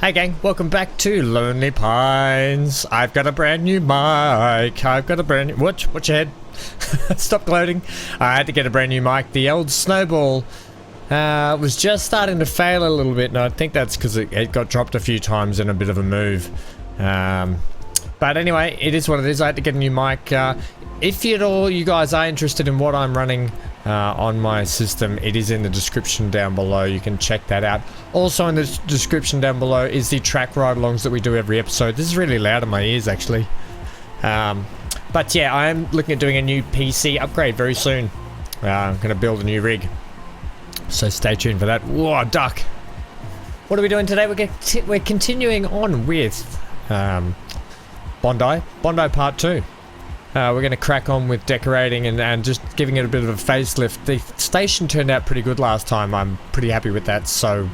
Hey gang, welcome back to Lonely Pines. I've got a brand new mic. Watch your head. Stop gloating. I had to get a brand new mic. The old Snowball was just starting to fail a little bit, and I think that's because it got dropped a few times in a bit of a move. But anyway, it is what it is. I had to get a new mic. If you guys are interested in what I'm running on my system, it is in the description down below. You can check that out. Also in the description down below is the track ride-alongs that we do every episode. This is really loud in my ears, actually. But yeah, I am looking at doing a new PC upgrade very soon. I'm going to build a new rig. So stay tuned for that. Whoa, duck! What are we doing today? We're continuing on with Bondi Part 2. We're going to crack on with decorating and just giving it a bit of a facelift. The station turned out pretty good last time. I'm pretty happy with that. So,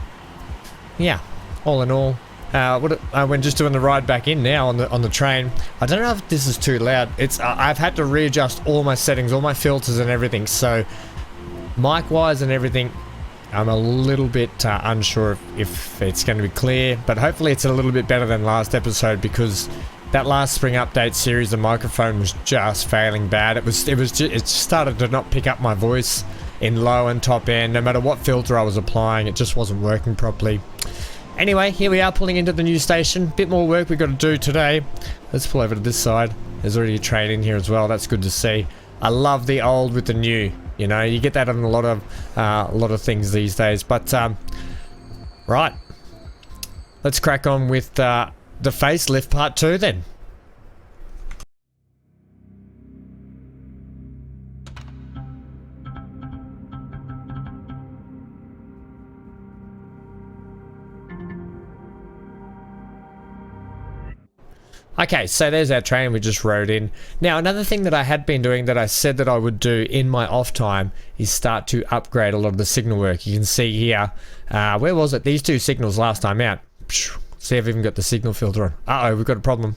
yeah, all in all, we're just doing the ride back in now on the train. I don't know if this is too loud. I've had to readjust all my settings, all my filters and everything. So, mic-wise and everything, I'm a little bit unsure if it's going to be clear. But hopefully, it's a little bit better than last episode because that last spring update series, the microphone was just failing bad. It started to not pick up my voice in low and top end. No matter what filter I was applying, it just wasn't working properly. Anyway, here we are pulling into the new station. Bit more work we got to do today. Let's pull over to this side. There's already a train in here as well. That's good to see. I love the old with the new. You know, you get that on a lot of things these days. But right, let's crack on with the facelift part 2 then. Okay, so there's our train we just rode in. Now, another thing that I had been doing that I said that I would do in my off time is start to upgrade a lot of the signal work. You can see here, where was it? These two signals last time out. See, I've even got the signal filter on. Uh-oh, we've got a problem.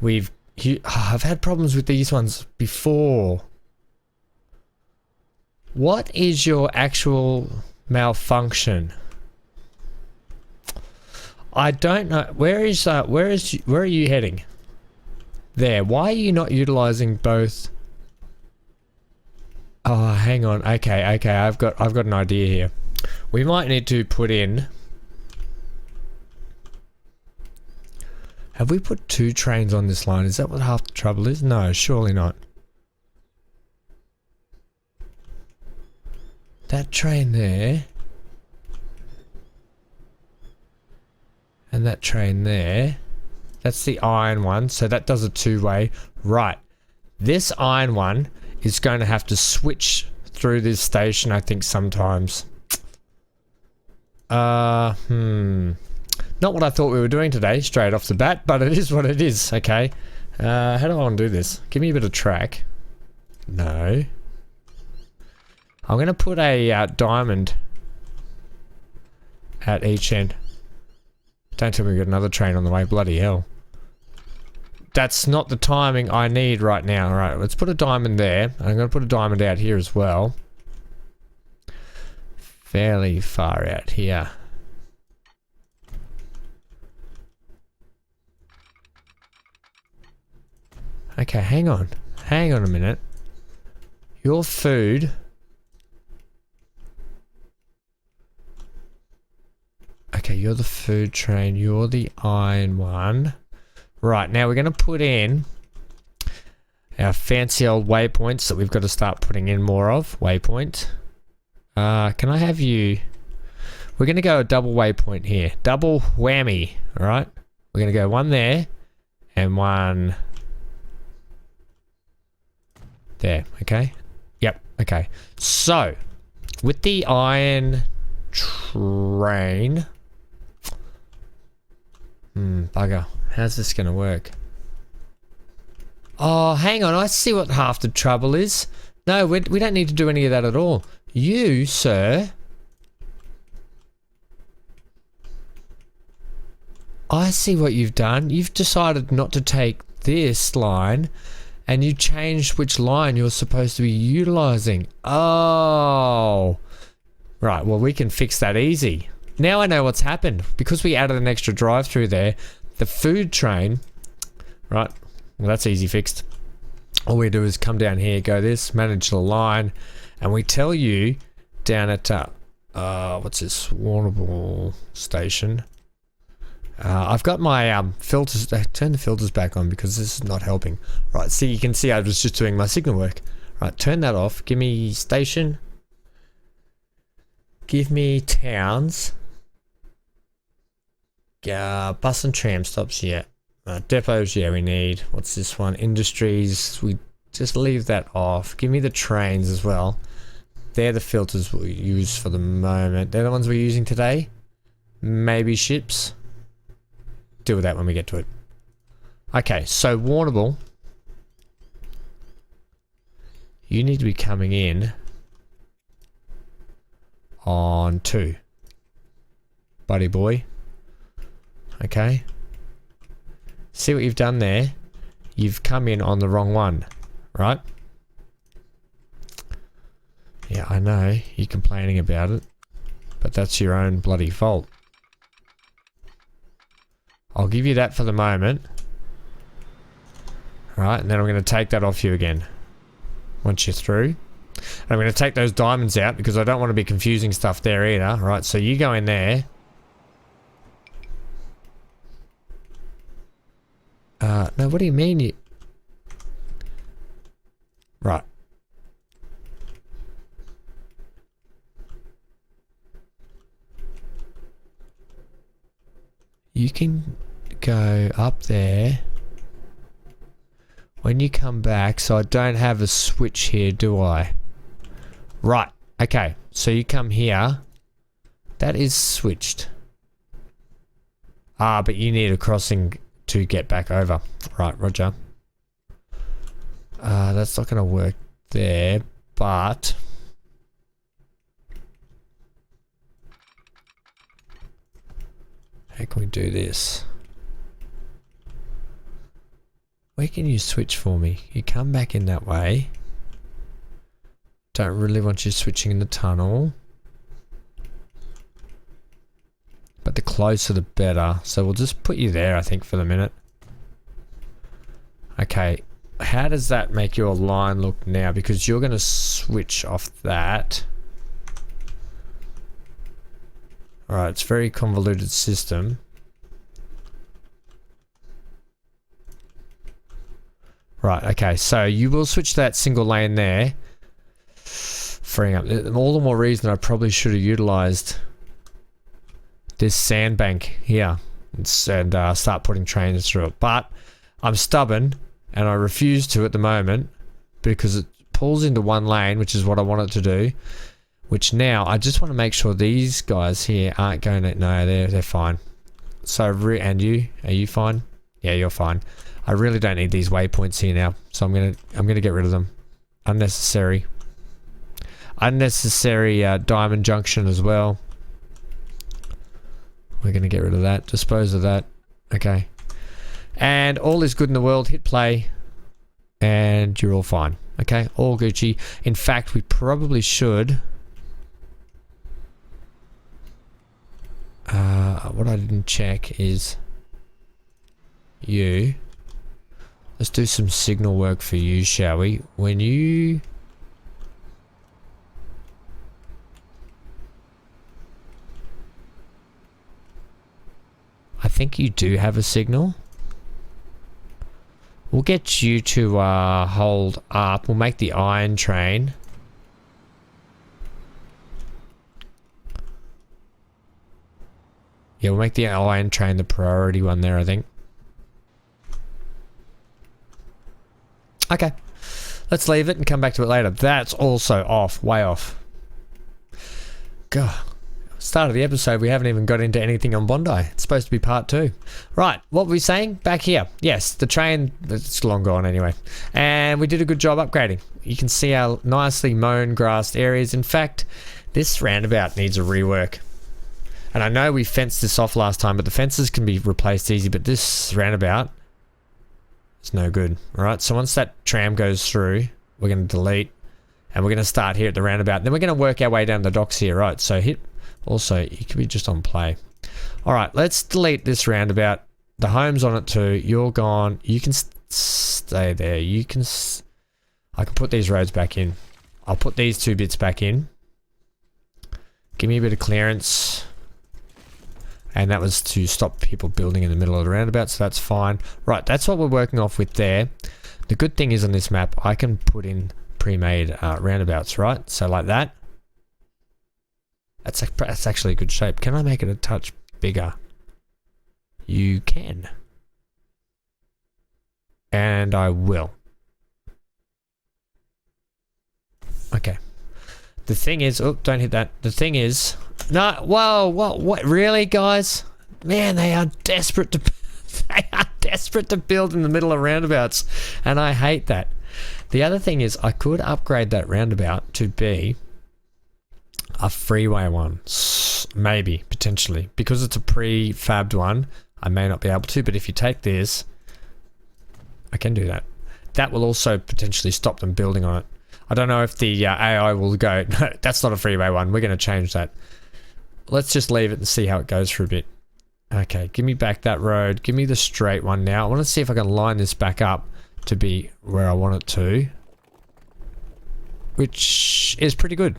I've had problems with these ones before. What is your actual malfunction? I don't know. Where are you heading? There. Why are you not utilizing both? Oh, hang on. Okay. I've got an idea here. We might need to put in... Have we put 2 trains on this line? Is that what half the trouble is? No, surely not. That train there. And that train there. That's the iron one. So that does a 2-way. Right. This iron one is going to have to switch through this station, I think, sometimes. Not what I thought we were doing today, straight off the bat, but it is what it is, okay. How do I want to do this? Give me a bit of track. No. I'm going to put a diamond at each end. Don't tell me we've got another train on the way, bloody hell. That's not the timing I need right now. Alright, let's put a diamond there. I'm going to put a diamond out here as well. Fairly far out here. Okay, hang on a minute. Your food. Okay, you're the food train. You're the iron one. Right, now we're going to put in our fancy old waypoints that we've got to start putting in more of. Waypoint. Can I have you... We're going to go a double waypoint here. Double whammy, alright? We're going to go one there and one there, okay? Yep, okay. So, with the iron train... bugger. How's this going to work? Oh, hang on. I see what half the trouble is. No, we don't need to do any of that at all. You, sir... I see what you've done. You've decided not to take this line and you changed which line you're supposed to be utilizing. Oh. Right, well, we can fix that easy. now I know what's happened. Because we added an extra drive through there, the food train, right, well that's easy fixed. All we do is come down here, go this, manage the line, and we tell you down at, what's this, Warrnambool station. I've got my filters, turn the filters back on because this is not helping. Right, see, you can see I was just doing my signal work. Right, turn that off, give me station, give me towns, bus and tram stops, yeah. Depots, yeah, we need. What's this one? Industries, we just leave that off. Give me the trains as well. They're the filters we use for the moment. They're the ones we're using today. Maybe ships. Deal with that when we get to it. Okay, so Warrnambool. You need to be coming in on 2. Buddy boy. Okay. See what you've done there? You've come in on the wrong one, right? Yeah, I know. You're complaining about it. But that's your own bloody fault. I'll give you that for the moment. Right, and then I'm going to take that off you again. Once you're through. And I'm going to take those diamonds out because I don't want to be confusing stuff there either. Right, so you go in there. No, what do you mean you... Right. You can go up there. When you come back, so I don't have a switch here, do I? Right, okay. So you come here. That is switched. Ah, but you need a crossing to get back over. Right, roger. That's not going to work there, but... How can we do this? Where can you switch for me? You come back in that way. Don't really want you switching in the tunnel. But the closer the better. So we'll just put you there, I think, for the minute. Okay. How does that make your line look now? Because you're going to switch off that. Alright, it's a very convoluted system. Right, okay, so you will switch that single lane there. Freeing up. All the more reason I probably should have utilized this sandbank here and start putting trains through it. But I'm stubborn and I refuse to at the moment because it pulls into one lane, which is what I want it to do. Which now, I just want to make sure these guys here aren't going to... No, they're fine. So, and you? Are you fine? Yeah, you're fine. I really don't need these waypoints here now. So I'm gonna get rid of them. Unnecessary. Unnecessary diamond junction as well. We're gonna get rid of that. Dispose of that. Okay. And all is good in the world. Hit play. And you're all fine. Okay? All Gucci. In fact, we probably should... what I didn't check is you. Let's do some signal work for you, shall we? When you... I think you do have a signal. We'll get you to hold up. We'll make the iron train. Yeah, we'll make the iron train the priority one there, I think. Okay. Let's leave it and come back to it later. That's also off. Way off. God. Start of the episode, we haven't even got into anything on Bondi. It's supposed to be part 2. Right, what were we saying? Back here. Yes, the train, it's long gone anyway. And we did a good job upgrading. You can see our nicely mown, grassed areas. In fact, this roundabout needs a rework. And I know we fenced this off last time, but the fences can be replaced easy, but this roundabout is no good. Alright, so once that tram goes through, we're going to delete, and we're going to start here at the roundabout. Then we're going to work our way down the docks here, right? So hit Also, you could be just on play. All right, let's delete this roundabout. The home's on it too. You're gone. You can stay there. You can... I can put these roads back in. I'll put these 2 bits back in. Give me a bit of clearance. And that was to stop people building in the middle of the roundabout, so that's fine. Right, that's what we're working off with there. The good thing is on this map, I can put in pre-made roundabouts, right? So like that. That's actually a good shape. Can I make it a touch bigger? You can. And I will. Okay. The thing is, oh, don't hit that. The thing is, no, whoa, what, really, guys? Man, they are desperate to, they are desperate to build in the middle of roundabouts, and I hate that. The other thing is, I could upgrade that roundabout to be a freeway one, maybe, potentially. Because it's a prefabbed one, I may not be able to, but if you take this, I can do that. That will also potentially stop them building on it. I don't know if the AI will go, no, that's not a freeway one, we're going to change that. Let's just leave it and see how it goes for a bit. Okay, give me back that road. Give me the straight one now. I want to see if I can line this back up to be where I want it to. Which is pretty good.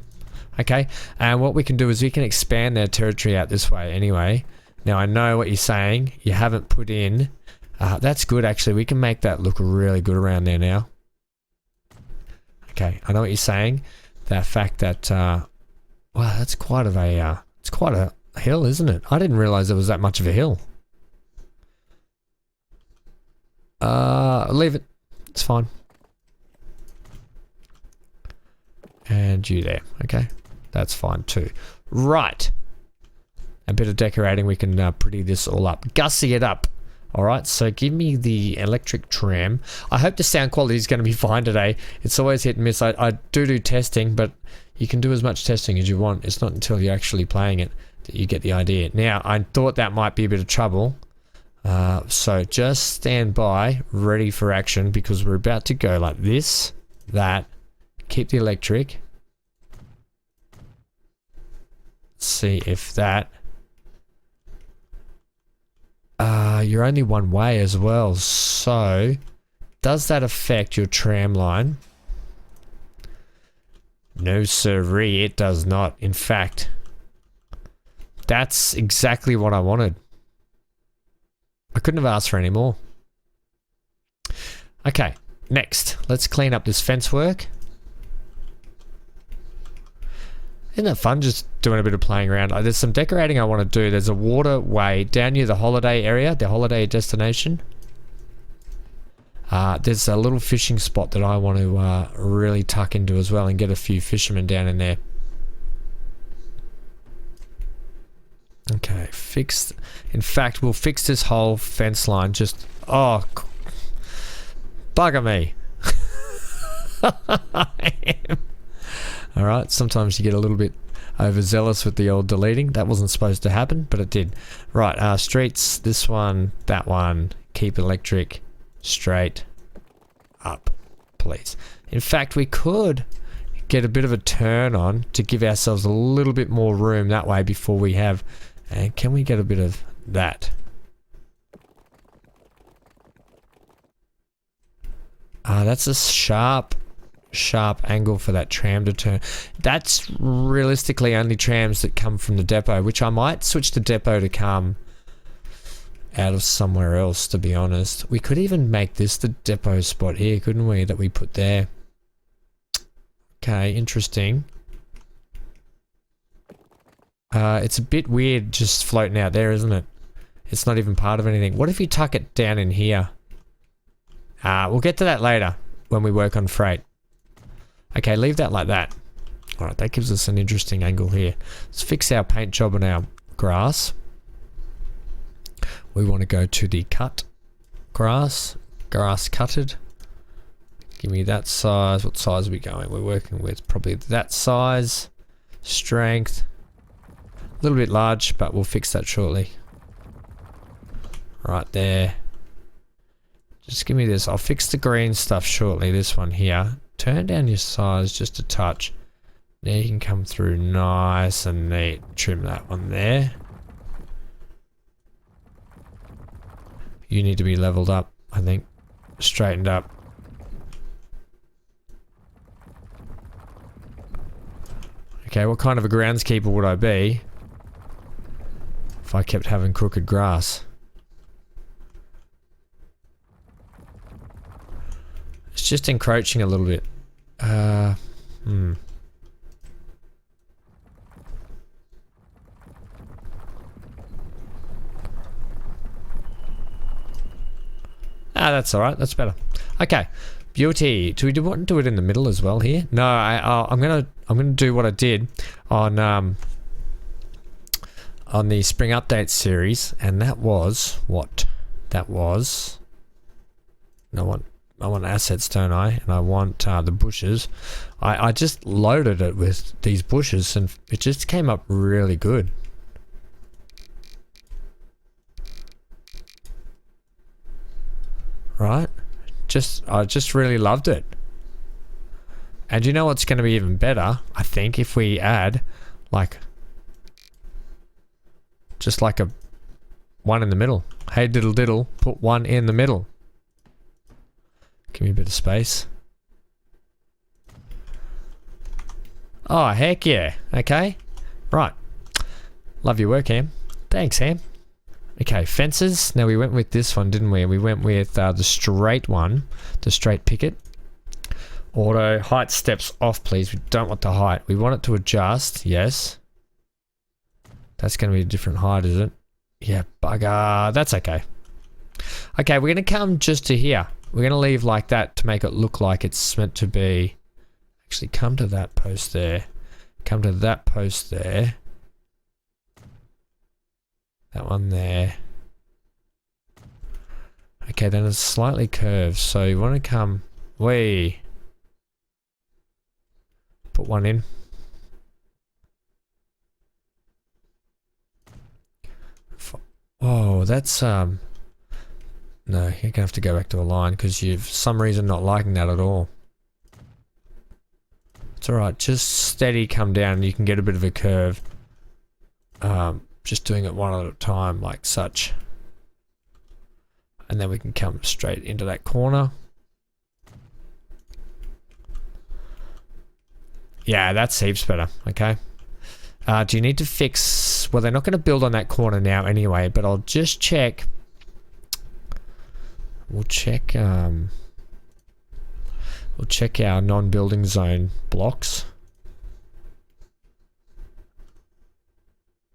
Okay, and what we can do is we can expand their territory out this way anyway. Now I know what you're saying. You haven't put in... that's good actually. We can make that look really good around there now. Okay, I know what you're saying. That fact that... wow, that's quite of a... it's quite a hill, isn't it? I didn't realize there was that much of a hill. Leave it. It's fine. And you there. Okay. That's fine too. Right. A bit of decorating. We can pretty this all up. Gussy it up. Alright, so give me the electric tram. I hope the sound quality is going to be fine today. It's always hit and miss. I do testing, but you can do as much testing as you want. It's not until you're actually playing it that you get the idea. Now, I thought that might be a bit of trouble. So just stand by, ready for action, because we're about to go like this, that, keep the electric. See if that... you're only one way as well, so does that affect your tram line? No sirree, it does not. In fact, that's exactly what I wanted. I couldn't have asked for any more. Okay, next, let's clean up this fence work. Isn't that fun just doing a bit of playing around? There's some decorating I want to do. There's a waterway down near the holiday area, the holiday destination. There's a little fishing spot that I want to really tuck into as well and get a few fishermen down in there. Okay, fixed. In fact, we'll fix this whole fence line just... Oh, bugger me. Alright, sometimes you get a little bit overzealous with the old deleting. That wasn't supposed to happen, but it did. Right, streets, this one, that one, keep electric straight up, please. In fact, we could get a bit of a turn on to give ourselves a little bit more room that way before we have... And can we get a bit of that? That's a sharp angle for that tram to turn. That's realistically only trams that come from the depot, which I might switch the depot to come out of somewhere else, to be honest. We could even make this the depot spot here, couldn't we, that we put there. Okay, interesting. It's a bit weird just floating out there, isn't it? It's not even part of anything. What if you tuck it down in here? We'll get to that later when we work on freight. Okay, leave that like that. Alright, that gives us an interesting angle here. Let's fix our paint job on our grass. We want to go to the cut grass. Grass cutted. Give me that size. What size are we going? We're working with probably that size. Strength. A little bit large, but we'll fix that shortly. Right there. Just give me this. I'll fix the green stuff shortly. This one here. Turn down your size just a touch. Now you can come through nice and neat. Trim that one there. You need to be leveled up, I think. Straightened up. Okay, what kind of a groundskeeper would I be if I kept having crooked grass? It's just encroaching a little bit. That's alright, that's better. Okay, beauty. Do we want to do it in the middle as well here? No, I'm gonna do what I did on the Spring Update series, and that was what? That was. I want assets, don't I? And I want the bushes. I just loaded it with these bushes, and it just came up really good. Right? I just really loved it. And you know what's going to be even better? I think if we add like just like a one in the middle. Hey diddle diddle, put one in the middle. Give me a bit of space. Oh, heck yeah. Okay. Right. Love your work, Ham. Thanks, Ham. Okay, fences. Now we went with this one, didn't we? We went with the straight one, the straight picket. Auto height steps off, please. We don't want the height. We want it to adjust. Yes. That's going to be a different height, is it? Yeah, bugger. That's okay. Okay, we're going to come just to here. We're going to leave like that to make it look like it's meant to be. Actually, come to that post there. Come to that post there. That one there. Okay, then it's slightly curved, so you want to come way. Put one in. Oh, that's no, you're gonna have to go back to a line because you've for some reason not liking that at all. It's alright, just steady come down and you can get a bit of a curve. Just doing it one at a time like such. And then we can come straight into that corner. Yeah, that's heaps better, okay. Do you need to fix... Well, they're not going to build on that corner now anyway, but I'll just check... We'll check our non-building zone blocks.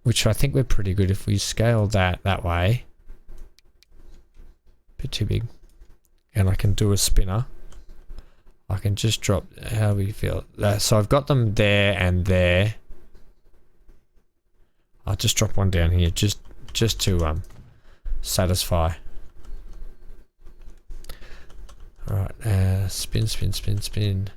Which I think we're pretty good if we scale that way. Bit too big. And I can do a spinner. I can just drop... How do we feel? So I've got them there and there. I'll just drop one down here just to satisfy. Alright, spin, spin, spin, spin.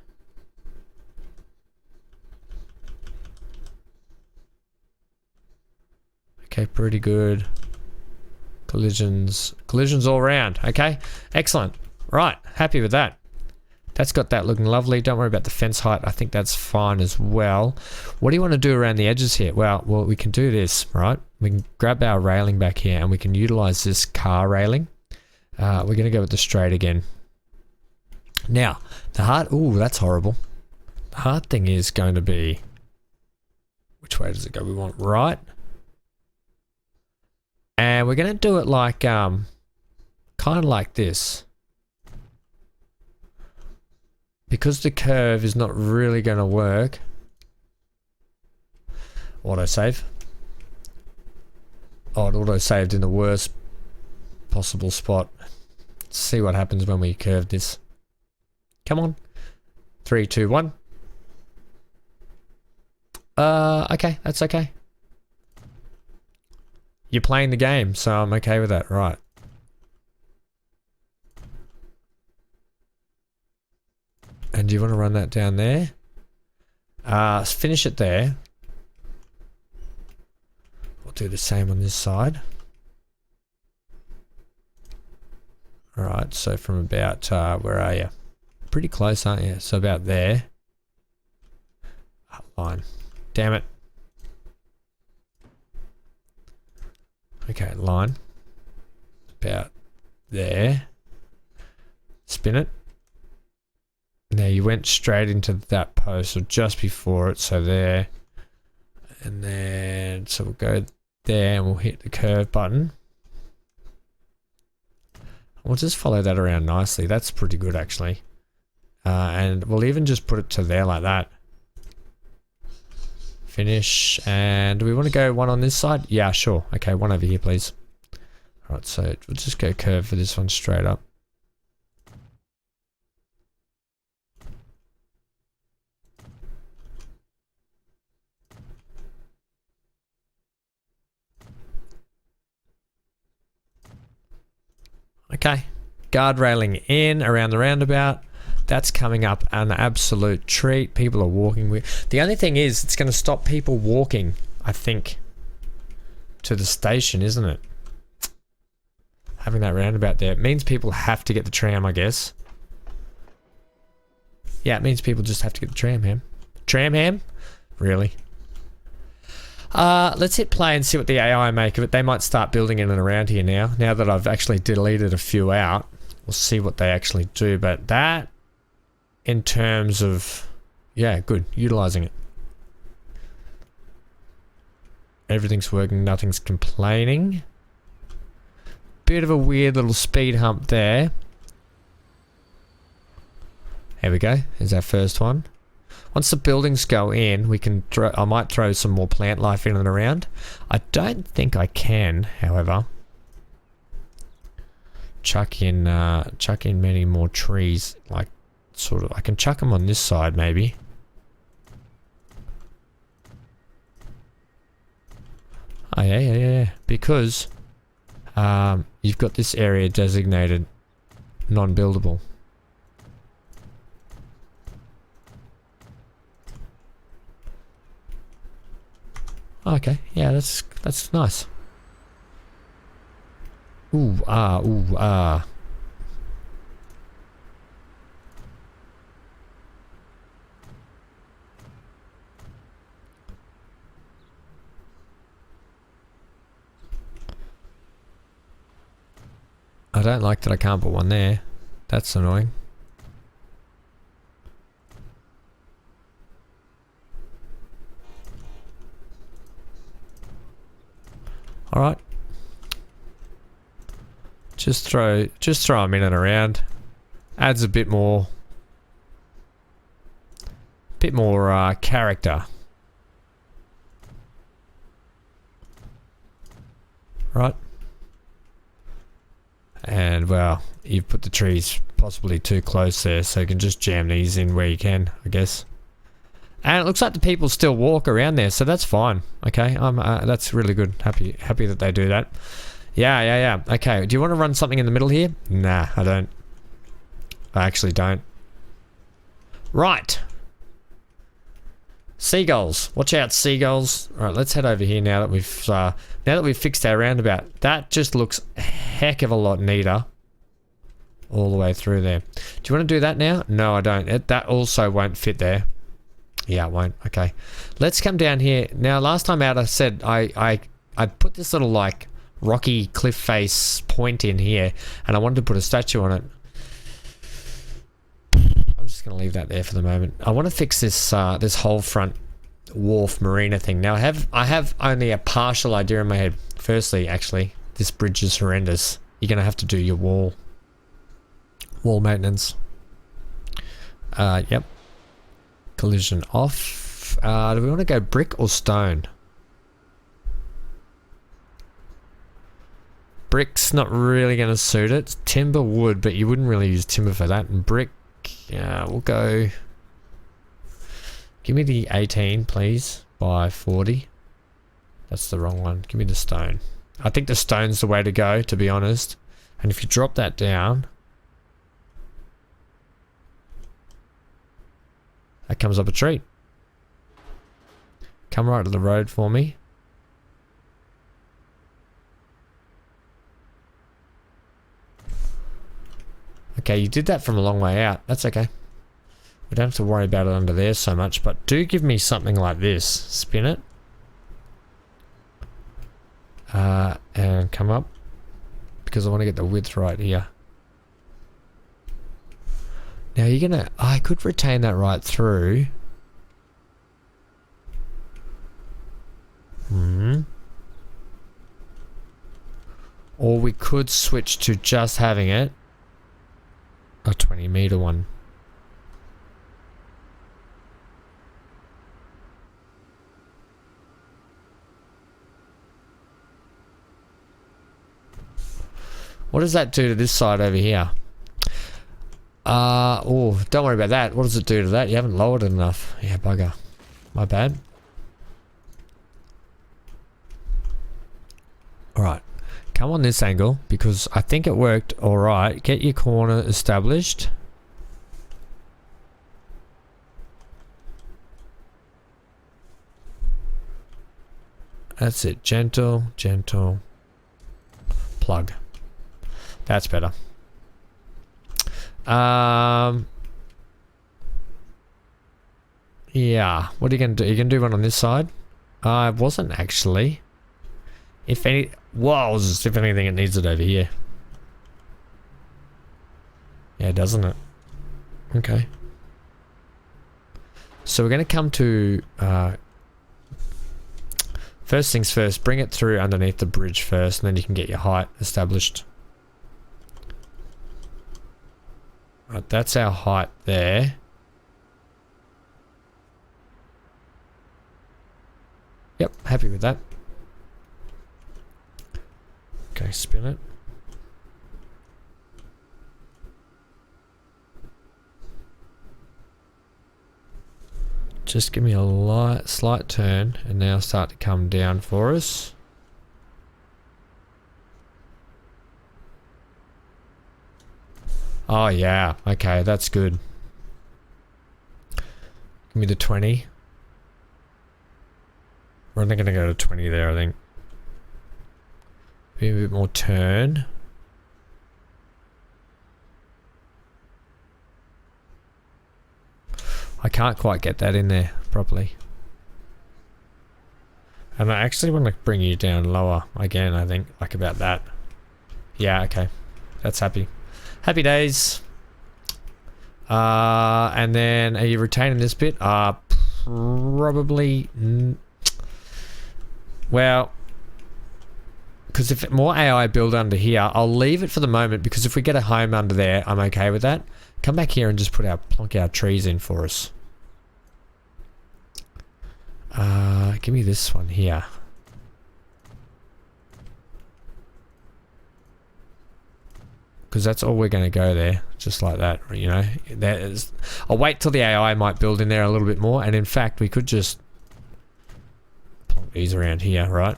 Okay, pretty good. Collisions all around. Okay, excellent. Right, happy with that. That's got that looking lovely. Don't worry about the fence height. I think that's fine as well. What do you want to do around the edges here? Well, we can do this, right? We can grab our railing back here and we can utilize this car railing. We're going to go with the straight again. Now, the hard... Ooh, that's horrible. The hard thing is going to be... Which way does it go? We want right. And we're going to do it like... kind of like this. Because the curve is not really going to work. Autosave. Oh, it auto-saved in the worst possible spot. Let's see what happens when we curve this. Come on. 3, 2, 1. Okay, that's okay. You're playing the game, so I'm okay with that. Right. And do you want to run that down there? Finish it there. We'll do the same on this side. Alright, so from about, where are you? Pretty close, aren't you? So about there. line. Damn it. Okay, line. About there. Spin it. Now you went straight into that post, or just before it, so there. And then, so we'll go there and we'll hit the curve button. We'll just follow that around nicely. That's pretty good, actually. And we'll even just put it to there like that. Finish. And do we want to go one on this side? Yeah, sure. Okay, one over here, please. Alright, so we'll just go curve for this one straight up. Okay, guard railing in around the roundabout. That's coming up an absolute treat. People are walking with. The only thing is, it's going to stop people walking, I think, to the station, isn't it? Having that roundabout there. It means people have to get the tram, I guess. Yeah, it means people just have to get the tram ham. Tram ham? Really? Let's hit play and see what the AI make of it. They might start building in and around here now. Now that I've actually deleted a few out, we'll see what they actually do. But that, in terms of, yeah, good. Utilizing it. Everything's working. Nothing's complaining. Bit of a weird little speed hump there. There we go. There's our first one. Once the buildings go in, we can I might throw some more plant life in and around. I don't think I can, however. Chuck in many more trees, like sort of. I can chuck them on this side, maybe. Oh yeah. Because you've got this area designated non-buildable. Okay, yeah, that's nice. Ooh, ah. I don't like that I can't put one there. That's annoying. All right. Just throw them in and around. Adds a bit more character. Right. And well, you've put the trees possibly too close there, so you can just jam these in where you can, I guess. And it looks like the people still walk around there, so that's fine. Okay, that's really good. Happy that they do that. Yeah. Okay, do you want to run something in the middle here? Nah, I don't. I actually don't. Right. Seagulls. Watch out, seagulls. All right, let's head over here now that we've fixed our roundabout. That just looks a heck of a lot neater. All the way through there. Do you want to do that now? No, I don't. That also won't fit there. Yeah, it won't. Okay. Let's come down here. Now, last time out I said I put this little, like, rocky cliff face point in here, and I wanted to put a statue on it. I'm just going to leave that there for the moment. I want to fix this this whole front wharf marina thing. Now, I have only a partial idea in my head. Firstly, actually, this bridge is horrendous. You're going to have to do your wall maintenance. Yep. Collision off. Do we want to go brick or stone? Brick's not really going to suit it. Timber would, but you wouldn't really use timber for that. And brick, we'll go. Give me the 18, please, by 40. That's the wrong one. Give me the stone. I think the stone's the way to go, to be honest. And if you drop that down, that comes up a treat. Come right to the road for me. Okay, you did that from a long way out. That's okay. We don't have to worry about it under there so much, but do give me something like this. Spin it. And come up. Because I want to get the width right here. Now you're gonna... I could retain that right through. Or we could switch to just having it a 20-meter one. What does that do to this side over here? Oh, don't worry about that. What does it do to that? You haven't lowered it enough. Yeah, bugger. My bad. Alright. Come on this angle, because I think it worked alright. Get your corner established. That's it. Gentle, gentle. Plug. That's better. Yeah. What are you gonna do? You can do one on this side? I wasn't actually. If any, if anything, it needs it over here. Yeah, doesn't it? Okay. So we're gonna come to first things first. Bring it through underneath the bridge first, and then you can get your height established. Right, that's our height there. Yep, happy with that. Okay, spin it. Just give me a slight turn and now start to come down for us. Oh yeah, okay, that's good. Give me the 20. We're only gonna go to 20 there, I think. Be a bit more turn. I can't quite get that in there properly. And I actually want to bring you down lower again, I think, like about that. Yeah, okay. That's happy. Happy days. And then are you retaining this bit? Probably. Well, because if more AI build under here, I'll leave it for the moment, because if we get a home under there, I'm okay with that. Come back here and just plonk our trees in for us. Give me this one here. Because that's all we're going to go there, just like that, you know. I'll wait till the AI might build in there a little bit more, and in fact, we could just plonk these around here, right?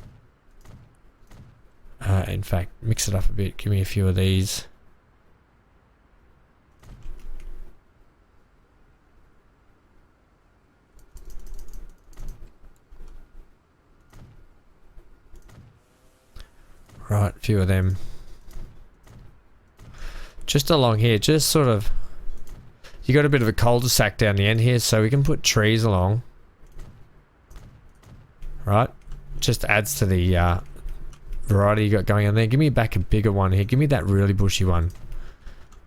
In fact, mix it up a bit. Give me a few of these. Right, a few of them. Just along here, just sort of, you got a bit of a cul-de-sac down the end here, so we can put trees along. Right? Just adds to the variety you got going on there. Give me back a bigger one here. Give me that really bushy one.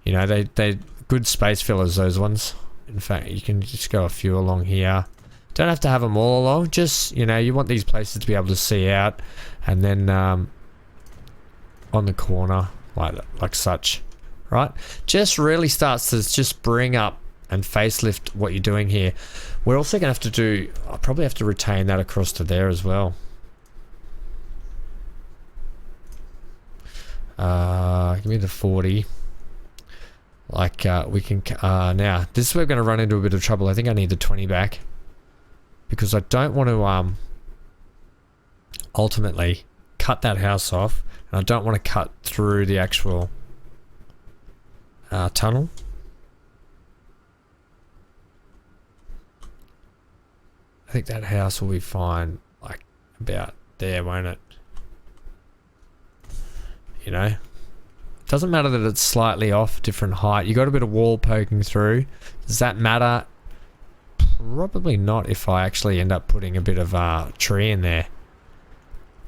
You know, they good space fillers, those ones. In fact, you can just go a few along here. Don't have to have them all along, just, you know, you want these places to be able to see out, and then on the corner, like such. Right? Just really starts to just bring up and facelift what you're doing here. We're also going to have to do, I'll probably have to retain that across to there as well. Give me the 40. Like, we can, now, this is where we're going to run into a bit of trouble. I think I need the 20 back. Because I don't want to, ultimately cut that house off. And I don't want to cut through the actual tunnel. I think that house will be fine, like about there, won't it? You know, it doesn't matter that it's slightly off, different height. You got a bit of wall poking through. Does that matter? Probably not if I actually end up putting a bit of tree in there.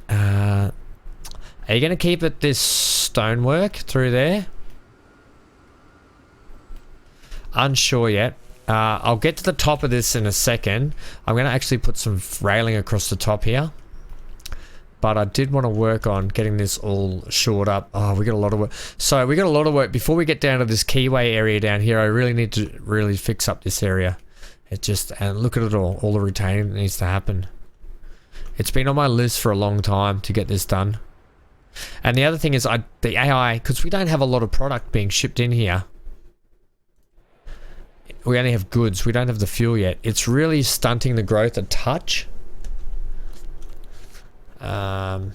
Are you going to keep it this stonework through there? Unsure yet. I'll get to the top of this in a second. I'm going to actually put some railing across the top here. But I did want to work on getting this all shored up. Oh, we got a lot of work. So we got a lot of work. Before we get down to this keyway area down here, I really need to really fix up this area. It just, and look at it all the retaining that needs to happen. It's been on my list for a long time to get this done. And the other thing is the AI, because we don't have a lot of product being shipped in here. We only have goods. We don't have the fuel yet. It's really stunting the growth a touch. Yeah.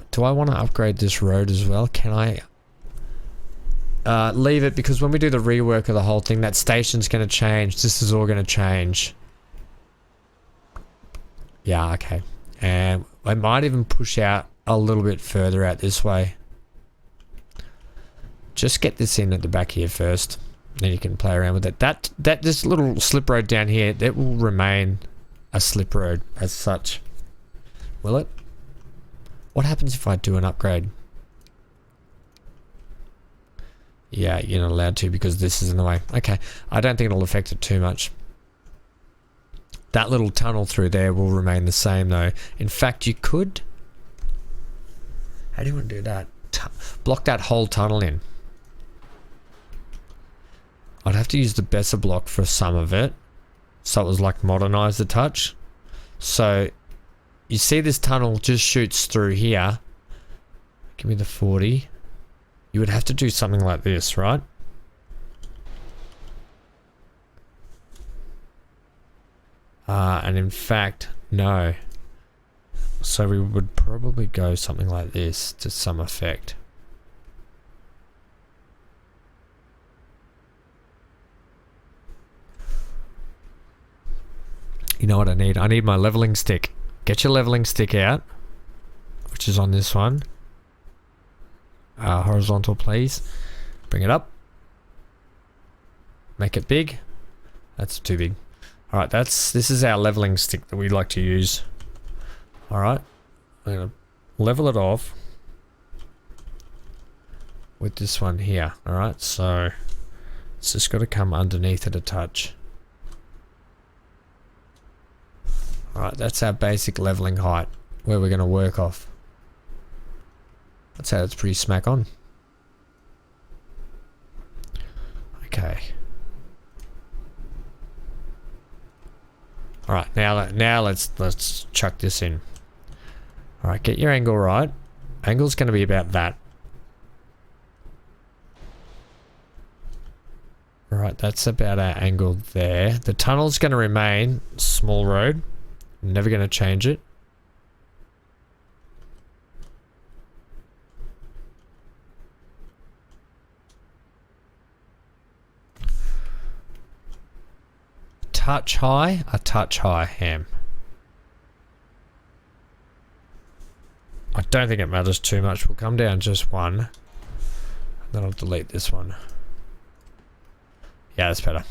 Do I want to upgrade this road as well? Can I leave it? Because when we do the rework of the whole thing, that station's going to change. This is all going to change. Yeah, okay. And I might even push out a little bit further out this way. Just get this in at the back here first. Then you can play around with it. This little slip road down here, that will remain a slip road as such. Will it? What happens if I do an upgrade? Yeah, you're not allowed to because this is in the way. Okay, I don't think it'll affect it too much. That little tunnel through there will remain the same though. In fact, you could... How do you want to do that? Block that whole tunnel in. I'd have to use the Besser block for some of it. So it was like modernized a touch. So you see this tunnel just shoots through here. Give me the 40. You would have to do something like this, right? And in fact, no. So we would probably go something like this to some effect. You know what I need? I need my leveling stick. Get your leveling stick out, which is on this one. Horizontal, please. Bring it up. Make it big. That's too big. Alright, this is our leveling stick that we like to use. Alright. I'm going to level it off with this one here. Alright, so it's just got to come underneath it a touch. Alright, that's our basic leveling height where we're going to work off. That's how it's pretty smack on. Okay. Alright, now let's chuck this in. Alright, get your angle right. Angle's going to be about that. Alright, that's about our angle there. The tunnel's going to remain small road. Never going to change it. A touch high, ham. I don't think it matters too much. We'll come down just one. And then I'll delete this one. Yeah, that's better.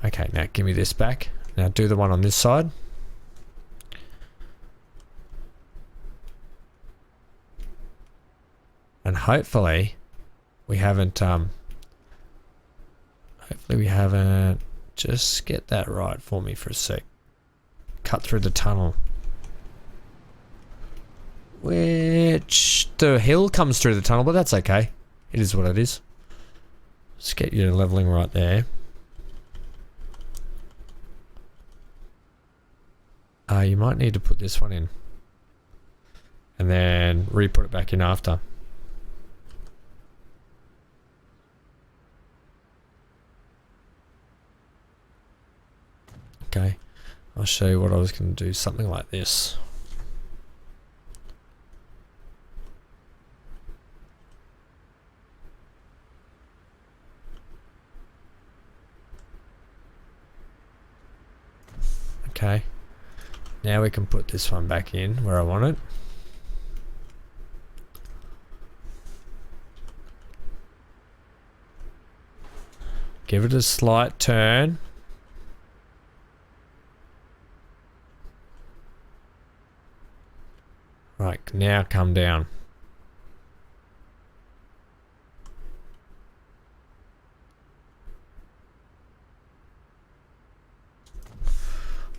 Okay, now give me this back. Now do the one on this side. And hopefully we haven't just get that right for me for a sec. Cut through the tunnel. Which the hill comes through the tunnel, but that's okay. It is what it is. Just get your leveling right there. You might need to put this one in. And then re-put it back in after. Okay, I'll show you what I was going to do. Something like this. Okay, now we can put this one back in where I want it. Give it a slight turn. Right, now come down.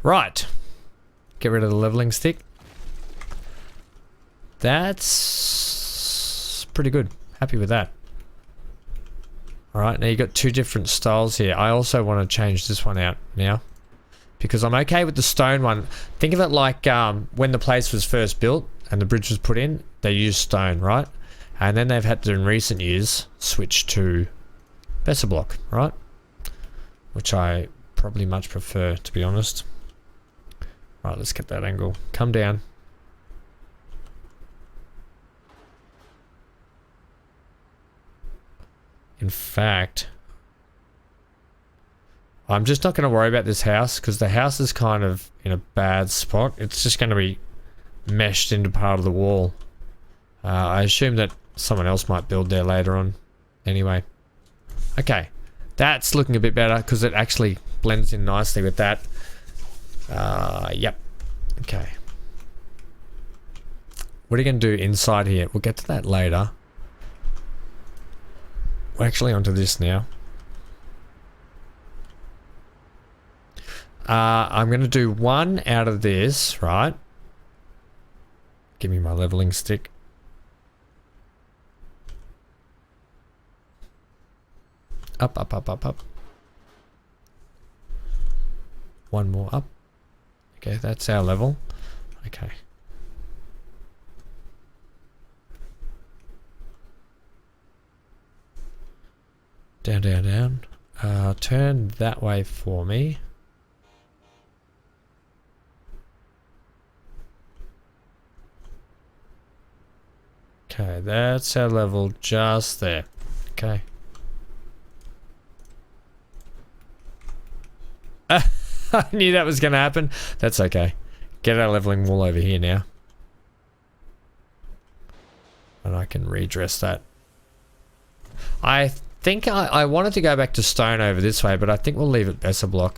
Right. Get rid of the leveling stick. That's pretty good. Happy with that. Alright, now you got two different styles here. I also want to change this one out now, because I'm okay with the stone one. Think of it like when the place was first built and the bridge was put in, they used stone, right? And then they've had to, in recent years, switch to BaseBoard, right? Which I probably much prefer, to be honest. Right, let's get that angle. Come down. In fact, I'm just not going to worry about this house because the house is kind of in a bad spot. It's just going to be meshed into part of the wall. I assume that someone else might build there later on. Anyway. Okay. That's looking a bit better because it actually blends in nicely with that. Yep. Okay. What are you going to do inside here? We'll get to that later. We're actually onto this now. I'm going to do one out of this, right? Give me my leveling stick. Up, up, up, up, up. One more up. Okay, that's our level. Okay. Down, down, down. Turn that way for me. Okay, that's our level just there. Okay. I knew that was going to happen. That's okay. Get our leveling wall over here now. And I can redress that. I think I wanted to go back to stone over this way, but I think we'll leave it BaseBoard.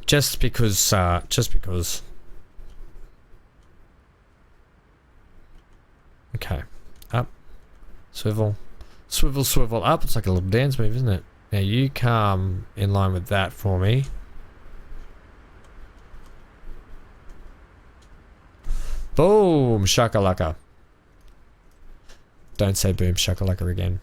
Just because. Okay. Up. Swivel. Swivel, swivel up. It's like a little dance move, isn't it? Now you come in line with that for me. Boom! Shakalaka. Don't say boom shakalaka again.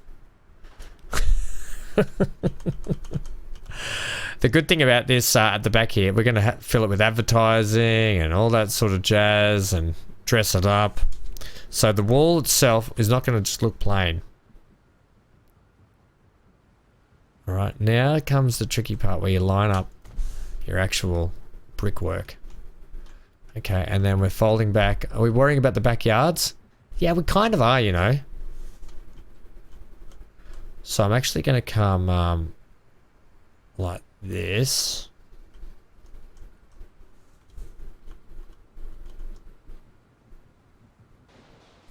The good thing about this at the back here, we're going to fill it with advertising and all that sort of jazz and dress it up. So the wall itself is not going to just look plain. Alright, now comes the tricky part where you line up your actual brickwork. Okay, and then we're folding back. Are we worrying about the backyards? Yeah, we kind of are, you know. So I'm actually going to come like this.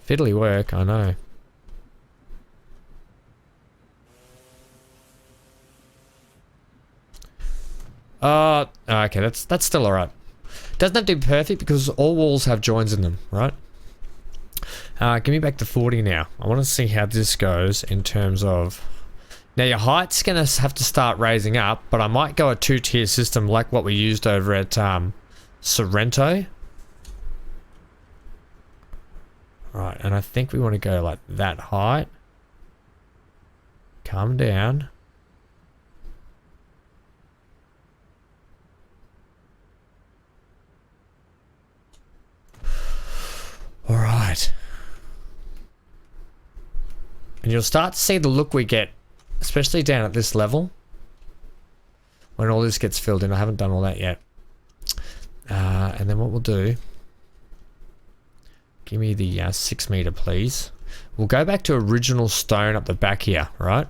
Fiddly work, I know. Okay, that's still alright. Doesn't have to be perfect because all walls have joins in them, right? Give me back to 40 now. I want to see how this goes in terms of... Now your height's going to have to start raising up, but I might go a two-tier system like what we used over at Sorrento. Right, and I think we want to go like that height. Come down. Alright. And you'll start to see the look we get, especially down at this level. When all this gets filled in. I haven't done all that yet. And then what we'll do... Give me the 6 meter, please. We'll go back to original stone up the back here, right?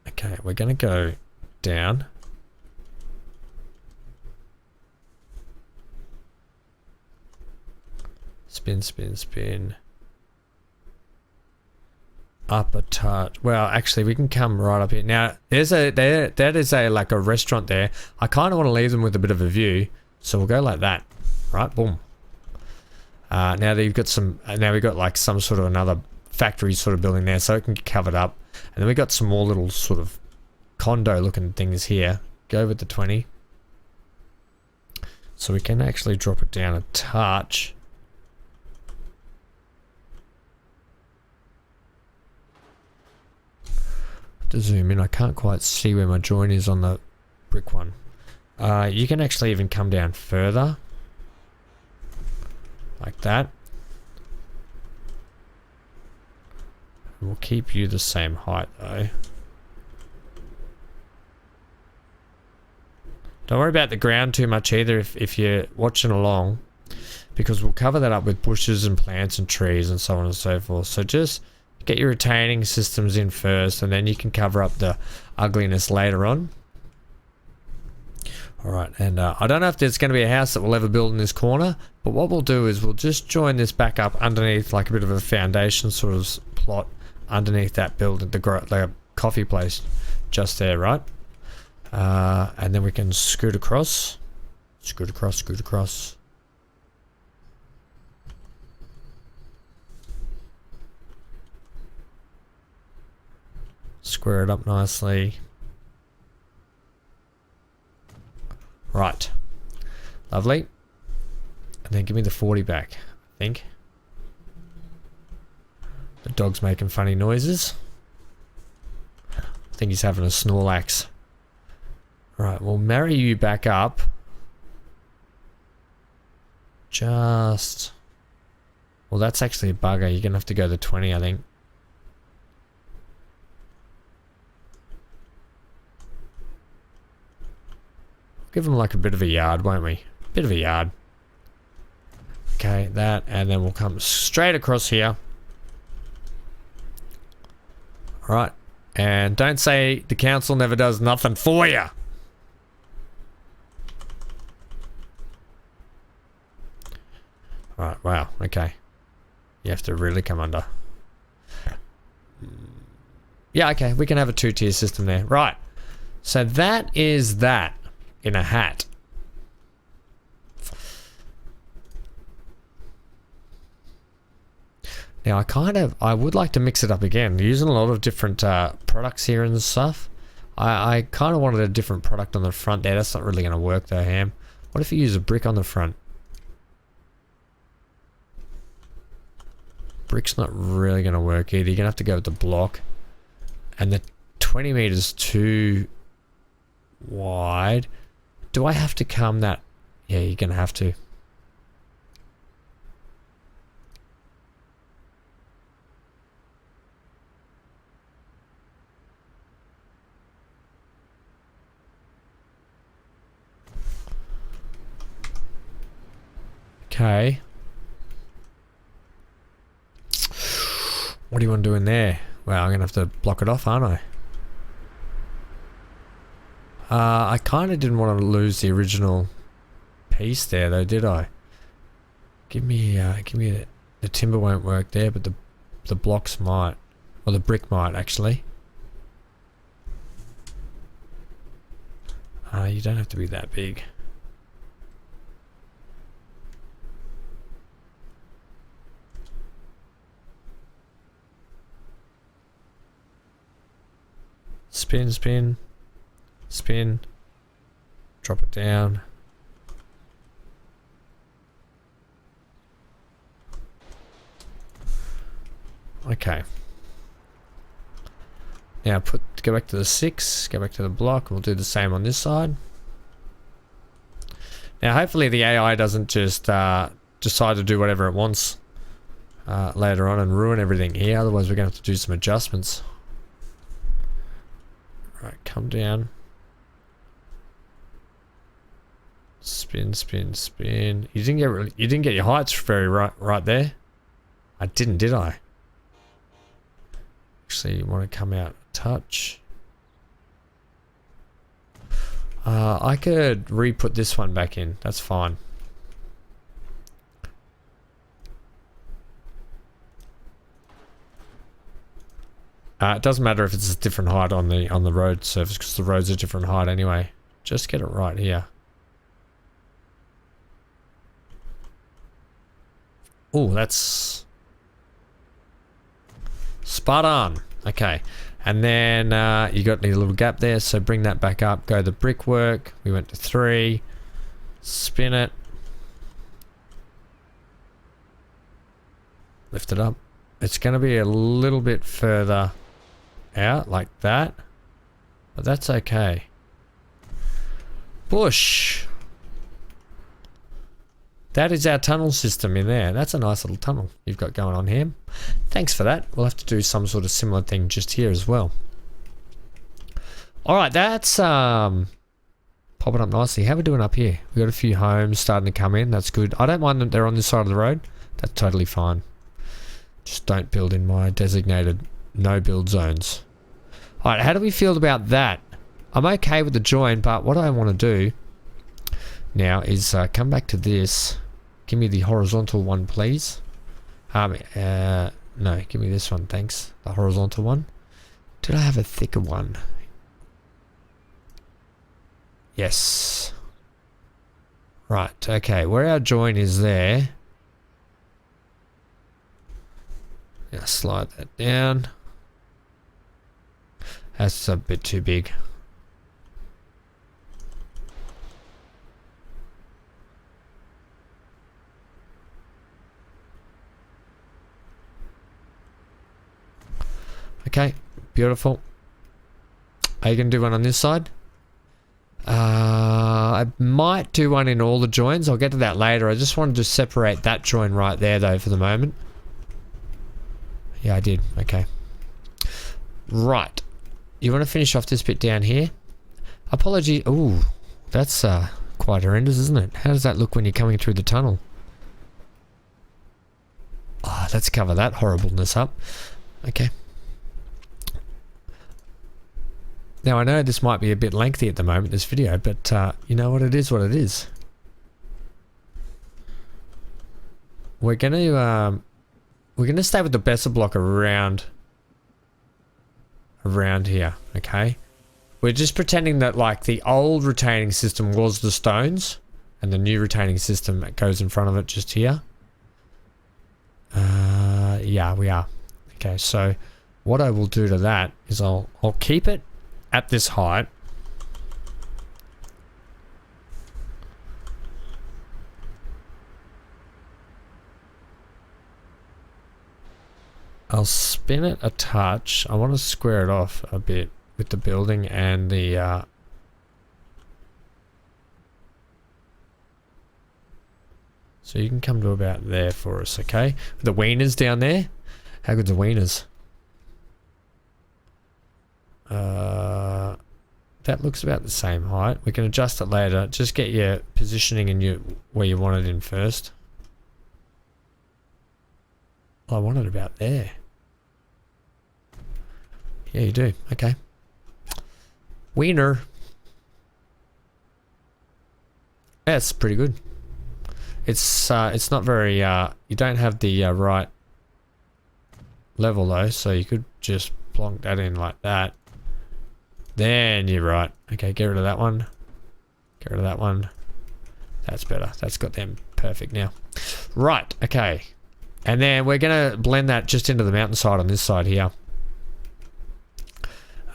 Okay, we're going to go down. Spin, spin, spin. Up a touch. Well, actually, we can come right up here. Now, that is like a restaurant there. I kind of want to leave them with a bit of a view, so we'll go like that. Right, boom. Now that you've got some, now we've got like some sort of another factory sort of building there, so it can get covered up. And then we got some more little sort of condo-looking things here. Go with the 20. So we can actually drop it down a touch. To zoom in, I can't quite see where my join is on the brick one. You can actually even come down further. Like that. We'll keep you the same height though. Don't worry about the ground too much either if you're watching along, because we'll cover that up with bushes and plants and trees and so on and so forth. So just get your retaining systems in first, and then you can cover up the ugliness later on. Alright, and I don't know if there's going to be a house that we'll ever build in this corner, but what we'll do is we'll just join this back up underneath like a bit of a foundation sort of plot underneath that building, the coffee place just there, right? And then we can scoot across. Scoot across, scoot across. Square it up nicely. Right. Lovely. And then give me the 40 back, I think. The dog's making funny noises. I think he's having a Snorlax. Right, we'll marry you back up. Just... Well, that's actually a bugger. You're going to have to go to 20, I think. Give them like a bit of a yard, won't we? Bit of a yard. Okay, that, and then we'll come straight across here. Alright, and don't say the council never does nothing for you. Alright, wow, okay. You have to really come under. Yeah, okay, we can have a 2-tier system there. Right, so that is that. In a hat. Now I would like to mix it up again. Using a lot of different products here and stuff. I kind of wanted a different product on the front there. That's not really going to work though, Ham. What if you use a brick on the front? Brick's not really going to work either. You're going to have to go with the block. And the 20 meters too wide. Do I have to come that? Yeah, you're gonna have to. Okay. What do you want to do in there? Well, I'm gonna have to block it off, aren't I? I kind of didn't want to lose the original piece there, though, did I? Give me the timber won't work there, but the blocks might, or the brick might actually. You don't have to be that big. Spin, spin. Spin, drop it down. Okay. Now go back to the 6, go back to the block. We'll do the same on this side. Now hopefully the AI doesn't just decide to do whatever it wants later on and ruin everything here. Otherwise we're going to have to do some adjustments. Right, come down. Spin, spin, spin. You didn't get your heights very right there. I didn't, did I? Actually, you want to come out a touch. I could re-put this one back in. That's fine. It doesn't matter if it's a different height on the road surface because the road's a different height anyway. Just get it right here. Oh, that's spot on. Okay. And then you got a little gap there, so bring that back up. Go the brickwork. We went to 3. Spin it. Lift it up. It's going to be a little bit further out like that, but that's okay. Bush. That is our tunnel system in there. That's a nice little tunnel you've got going on here. Thanks for that. We'll have to do some sort of similar thing just here as well. Alright, that's popping up nicely. How are we doing up here? We've got a few homes starting to come in. That's good. I don't mind that they're on this side of the road. That's totally fine. Just don't build in my designated no build zones. Alright, how do we feel about that? I'm okay with the join, but what I want to do now is come back to this. Give me the horizontal one, please. No, give me this one, thanks. The horizontal one. Did I have a thicker one? Yes. Right, okay. Where our join is there. Now slide that down. That's a bit too big. Okay, beautiful. Are you going to do one on this side? I might do one in all the joins. I'll get to that later. I just wanted to separate that join right there though for the moment. Yeah, I did. Okay. Right. You want to finish off this bit down here? Apology. Ooh, that's quite horrendous, isn't it? How does that look when you're coming through the tunnel? Oh, let's cover that horribleness up. Okay. Now I know this might be a bit lengthy at the moment, this video, but you know what, it is what it is. We're gonna stay with the Besser block around here, okay? We're just pretending that like the old retaining system was the stones, and the new retaining system goes in front of it just here. Yeah, we are. Okay, so what I will do to that is I'll keep it at this height. I'll spin it a touch. I want to square it off a bit with the building and the so you can come to about there for us, okay? The wieners down there. How good's the wieners? That looks about the same height. We can adjust it later. Just get your positioning and where you want it in first. Oh, I want it about there. Yeah, you do. Okay. Wiener. That's pretty good. It's not very you don't have the right level though, so you could just plonk that in like that. Then you're right. Okay, get rid of that one. Get rid of that one. That's better. That's got them perfect now. Right, okay. And then we're going to blend that just into the mountainside on this side here.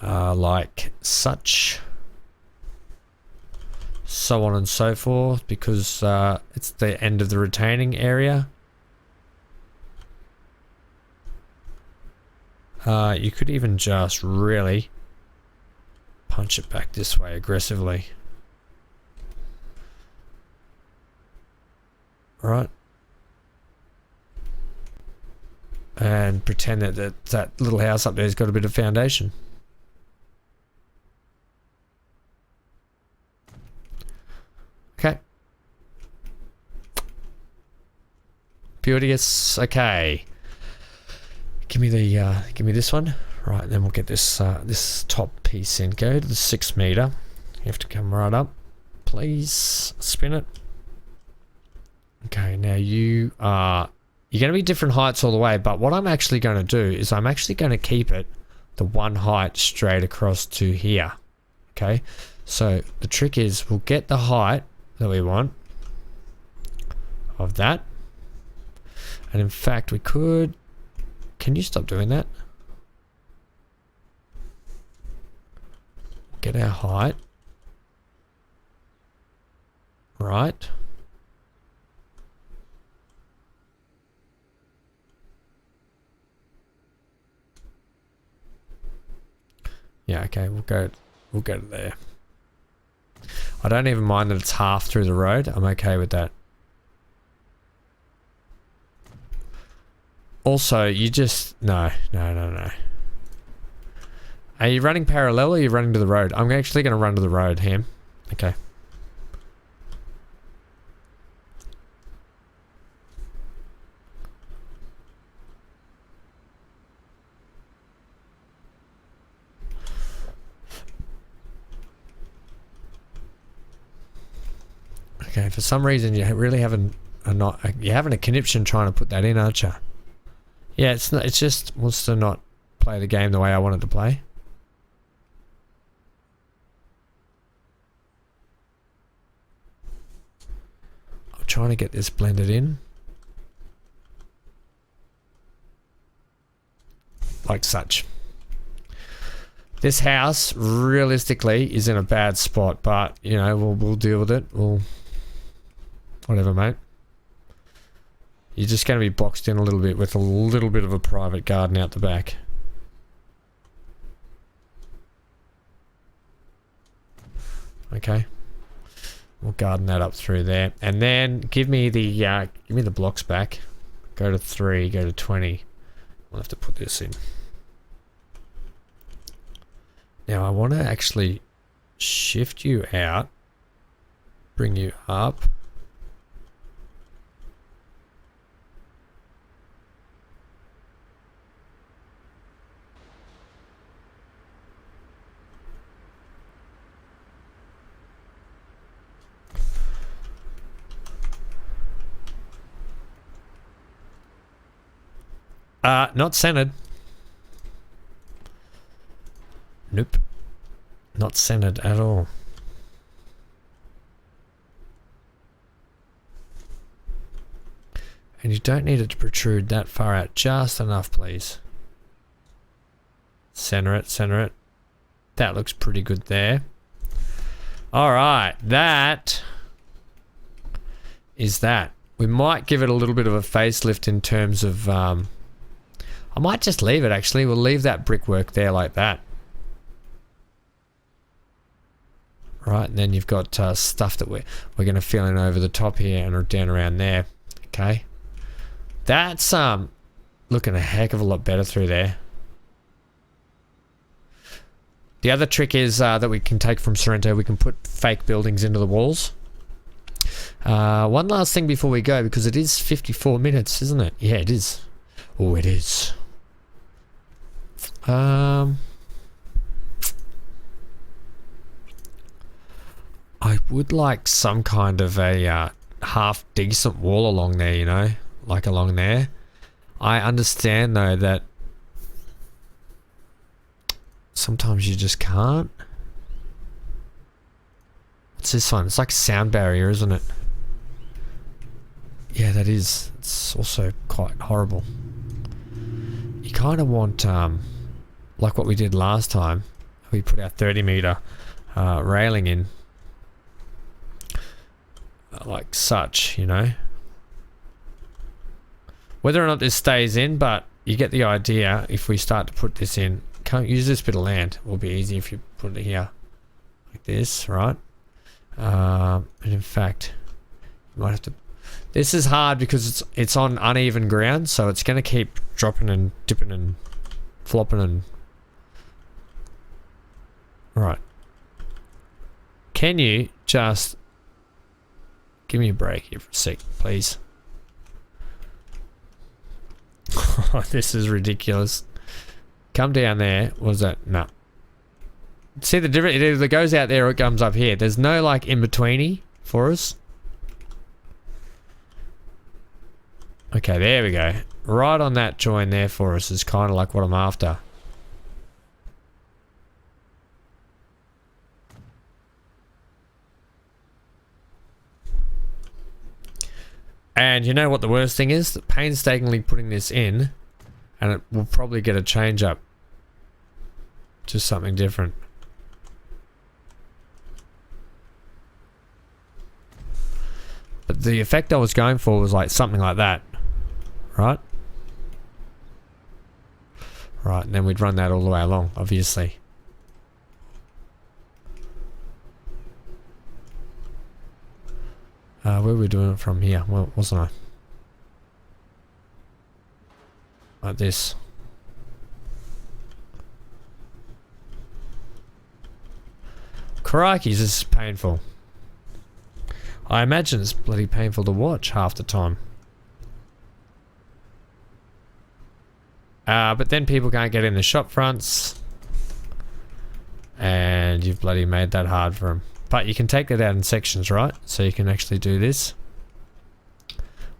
Like such. So on and so forth, because it's the end of the retaining area. You could even just really punch it back this way aggressively. Right. And pretend that little house up there's got a bit of foundation. Okay. Beauteous. Okay. Give me this one. Right, then we'll get this this top piece in. Go to the 6 meter. You have to come right up. Please spin it. Okay, now you're going to be different heights all the way, but what I'm actually going to do is I'm actually going to keep it the one height straight across to here. Okay, so the trick is we'll get the height that we want of that, and in fact we could, can you stop doing that? Get our height right. Yeah, okay, we'll go to there. I don't even mind that it's half through the road. I'm okay with that. Also, you just no. Are you running parallel or are you running to the road? I'm actually going to run to the road, Ham. Okay. Okay, for some reason you really haven't you're having a conniption trying to put that in, aren't you? Yeah, it's not, it's just wants to not play the game the way I want it to play. I'm trying to get this blended in. Like such. This house realistically is in a bad spot, but you know, we'll deal with it. We'll whatever, mate. You're just going to be boxed in a little bit with a little bit of a private garden out the back. Okay. We'll garden that up through there. And then give me the blocks back. Go to 3, go to 20. We'll have to put this in. Now I want to actually shift you out. Bring you up. Not centered. Nope. Not centered at all. And you don't need it to protrude that far out. Just enough, please. Center it, center it. That looks pretty good there. Alright, that is that. We might give it a little bit of a facelift in terms of... I might just leave it actually. We'll leave that brickwork there like that. Right, and then you've got stuff that we're going to fill in over the top here and down around there. Okay. That's looking a heck of a lot better through there. The other trick is that we can take from Sorrento, we can put fake buildings into the walls. One last thing before we go, because it is 54 minutes, isn't it? Yeah, it is. Oh, it is. I would like some kind of a half decent wall along there, you know, like along there. I understand though that sometimes you just can't. What's this one? It's like a sound barrier, isn't it? Yeah, that is. It's also quite horrible. You kind of want, like what we did last time. We put our 30-meter railing in. Like such, you know. Whether or not this stays in, but you get the idea. If we start to put this in, can't use this bit of land. It will be easy if you put it here. Like this, right? And in fact, you might have to... This is hard because it's on uneven ground, so it's going to keep dropping and dipping and flopping and... Right. Can you just... Give me a break here for a sec, please. This is ridiculous. Come down there. What was that? No. See the difference? It either goes out there or it comes up here. There's no like in-betweeny for us. Okay, there we go. Right on that join there for us is kind of like what I'm after. And you know what the worst thing is? Painstakingly putting this in, and it will probably get a change up. Just something different. But the effect I was going for was like something like that. Right? Right, and then we'd run that all the way along, obviously. Where were we doing it from here? Well, wasn't I? Like this. Crikey, this is painful. I imagine it's bloody painful to watch half the time. But then people can't get in the shop fronts. And you've bloody made that hard for them. But you can take that out in sections, right? So you can actually do this.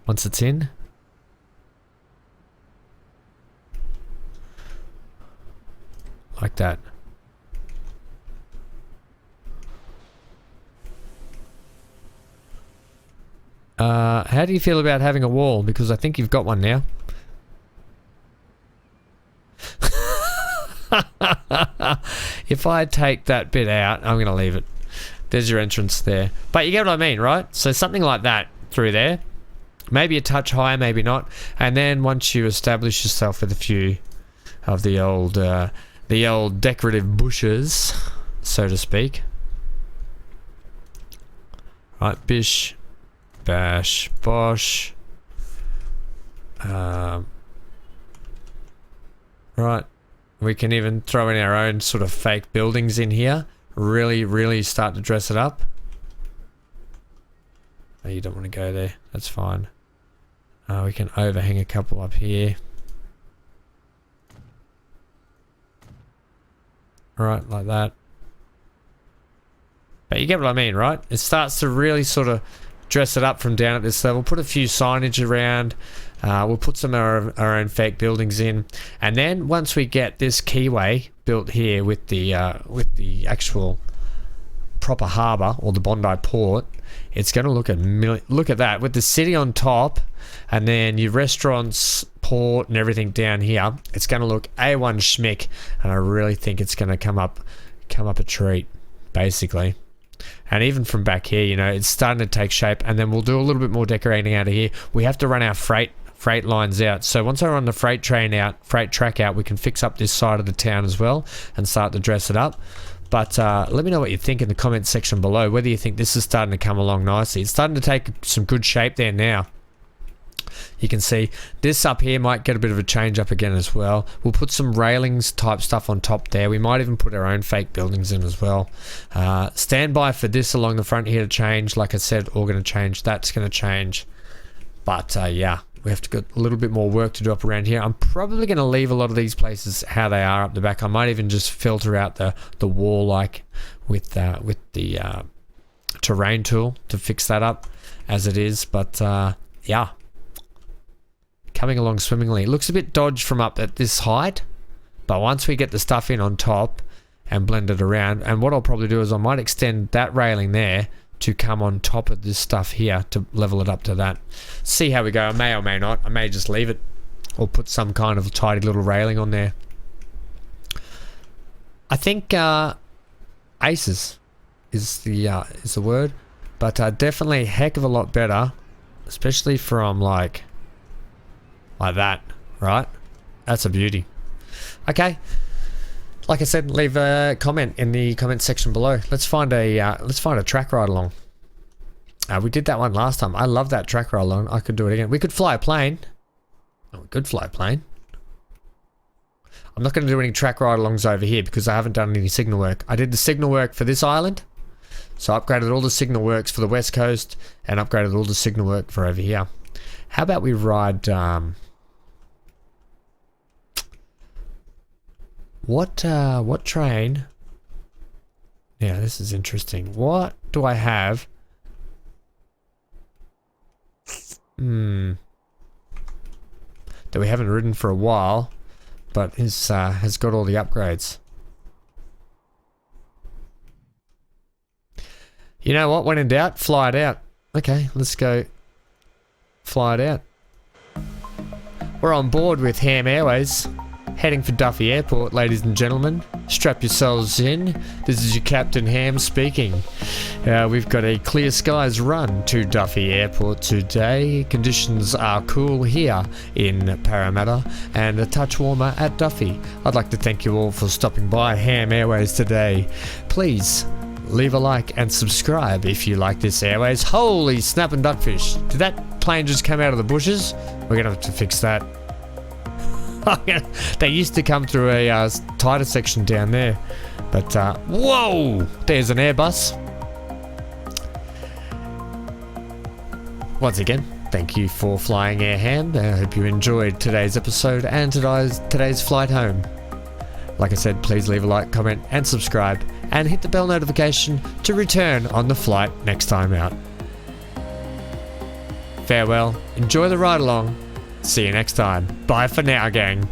Once it's in. Like that. How do you feel about having a wall? Because I think you've got one now. If I take that bit out, I'm going to leave it. There's your entrance there. But you get what I mean, right? So something like that through there. Maybe a touch higher, maybe not. And then once you establish yourself with a few of the old decorative bushes, so to speak. Right, bish, bash, bosh. Right. We can even throw in our own sort of fake buildings in here. Really start to dress it up. Oh, you don't want to go there. That's fine. We can overhang a couple up here. Right, like that. But you get what I mean, right? It starts to really sort of dress it up from down at this level. Put a few signage around. We'll put some of our own fake buildings in. And then once we get this keyway built here with the actual proper harbour or the Bondi port, it's going to look at that with the city on top, and then your restaurants, port, and everything down here. It's going to look A1 schmick, and I really think it's going to come up a treat, basically. And even from back here, you know, it's starting to take shape. And then we'll do a little bit more decorating out of here. We have to run our freight lines out. So once I run the freight track out, we can fix up this side of the town as well and start to dress it up. But let me know what you think in the comments section below, whether you think this is starting to come along nicely. It's starting to take some good shape there now. You can see this up here might get a bit of a change up again as well. We'll put some railings type stuff on top there. We might even put our own fake buildings in as well. Stand by for this along the front here to change. Like I said, all going to change. That's going to change. But yeah, we have to get a little bit more work to do up around here. I'm probably going to leave a lot of these places how they are up the back. I might even just filter out the wall like with the terrain tool to fix that up as it is. But yeah, coming along swimmingly. It looks a bit dodged from up at this height, but once we get the stuff in on top and blend it around, and what I'll probably do is I might extend that railing there to come on top of this stuff here to level it up to that. See how we go. I may or may not. I may just leave it or put some kind of tidy little railing on there. I think Aces is the word, but definitely a heck of a lot better, especially from like that, right? That's a beauty. Okay, like I said, leave a comment in the comment section below. Let's find a track ride along. We did that one last time. I love that track ride along. I could do it again. We could fly a plane. Oh, we could fly a plane. I'm not going to do any track ride alongs over here because I haven't done any signal work. I did the signal work for this island, so I upgraded all the signal works for the west coast and upgraded all the signal work for over here. How about we ride what train? Yeah, this is interesting. What do I have? That we haven't ridden for a while, but has got all the upgrades. You know what? When in doubt, fly it out. Okay, let's go. fly it out. We're on board with Ham Airways, heading for Duffy Airport, ladies and gentlemen. Strap yourselves in. This is your Captain Ham speaking. We've got a clear skies run to Duffy Airport today. Conditions are cool here in Parramatta and a touch warmer at Duffy. I'd like to thank you all for stopping by Ham Airways today. Please leave a like and subscribe if you like this Airways. Holy snap and duckfish. Did that plane just come out of the bushes? We're going to have to fix that. They used to come through a tighter section down there. But, whoa! There's an Airbus. Once again, thank you for flying Air Ham. I hope you enjoyed today's episode and today's flight home. Like I said, please leave a like, comment and subscribe. And hit the bell notification to return on the flight next time out. Farewell, enjoy the ride along, see you next time. Bye for now, gang.